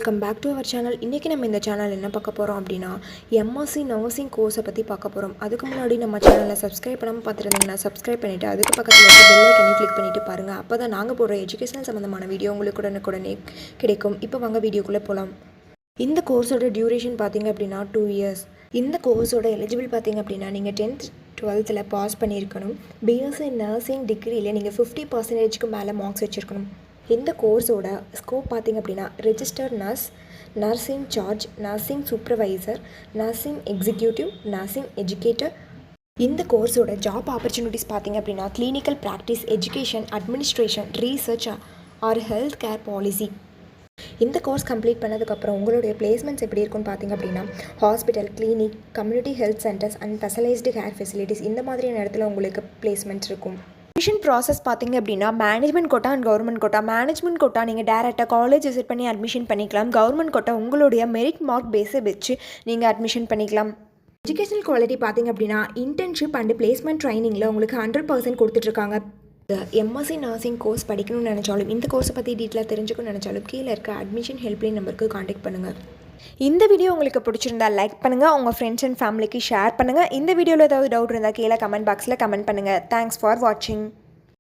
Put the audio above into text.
Welcome back to our channel. இன்றைக்கி நம்ம இந்த சேனல் என்ன பார்க்க போகிறோம் அப்படின்னா எம்எஸ்சி நர்சிங் கோர்ஸை பற்றி பார்க்க போகிறோம். அதுக்கு முன்னாடி நம்ம சேனலை சப்ஸ்கிரைப் பண்ணாமல் பார்த்துருந்தீங்கன்னா சப்ஸ்கிரைப் பண்ணிவிட்டு அதுக்கு பக்கத்தில் இருக்க பெல் ஐக்கனை கிளிக் பண்ணிவிட்டு பாருங்கள். அப்போ தான் நாங்கள் போடுற எஜுகேஷனல் சம்மந்தமான வீடியோ உங்களுக்கு உடனே கிடைக்கும். இப்போ வாங்க வீடியோக்குள்ளே போகலாம். இந்த கோர்ஸோட டியூரேஷன் பார்த்திங்க அப்படின்னா 2 years. இந்த கோர்ஸோட எலிஜிபிள் பார்த்திங்க அப்படின்னா நீங்கள் 10th 12th பாஸ் பண்ணியிருக்கணும். பிஎஸ்சி நர்சிங் டிகிரியில் நீங்கள் 50% மேலே மார்க்ஸ் வச்சுருக்கணும். இந்த கோர்ஸோட ஸ்கோப் பார்த்திங்க அப்படின்னா register nurse, nursing charge, nursing supervisor, nursing executive, nursing educator. இந்த கோர்ஸோட ஜாப் ஆப்பர்ச்சுனிட்டிஸ் பார்த்திங்க அப்படின்னா clinical practice, education, administration, research or health care policy. இந்த கோர்ஸ் கம்ப்ளீட் பண்ணதுக்கப்புறம் உங்களுடைய பிளேஸ்மெண்ட்ஸ் எப்படி இருக்குன்னு பார்த்திங்க அப்படின்னா hospital, clinic, community health centres and specialised care facilities இந்த மாதிரியான இடத்துல உங்களுக்கு பிளேஸ்மெண்ட்ஸ் இருக்கும். அட்மிஷன் ப்ராசஸ் பார்த்திங்க அப்படின்னா management quota and government quota. Management quota நீங்கள் டேரெக்டாக காலேஜ் விசிட் பண்ணி அட்மிஷன் பண்ணிக்கலாம். கவர்மெண்ட் கோட்டா உங்களுடைய மெரிட் மார்க் பேஸை வச்சு நீங்கள் அட்மிஷன் பண்ணிக்கலாம். எஜுகேஷனல் குவாலிட்டி பார்த்திங்க அப்படின்னா இன்டர்ன்ஷிப் அண்ட் பிளேஸ்மெண்ட் ட்ரைனிங்கில் உங்களுக்கு 100% கொடுத்துட்ருக்காங்க. எம்எஸ்சி நர்சிங் கோர்ஸ் படிக்கணும்னு நினச்சாலும் இந்த கோர்ஸை பற்றி டீட்டெயிலாக தெரிஞ்சுக்கணும்னு நினச்சாலும் கீழே இருக்க அட்மிஷன் ஹெல்ப்லைன் நம்பருக்கு காண்டாக்ட் பண்ணுங்கள். இந்த வீடியோ உங்களுக்கு பிடிச்சிருந்தா லைக் பண்ணுங்கள், உங்கள் ஃப்ரெண்ட்ஸ் அண்ட் ஃபேமிலிக்கு ஷேர் பண்ணுங்கள். இந்த வீடியோவில் ஏதாவது டவுட் இருந்தால் கீழே கமெண்ட் பாக்ஸில் கமெண்ட் பண்ணுங்கள். தேங்க்ஸ் ஃபார் வாட்சிங்.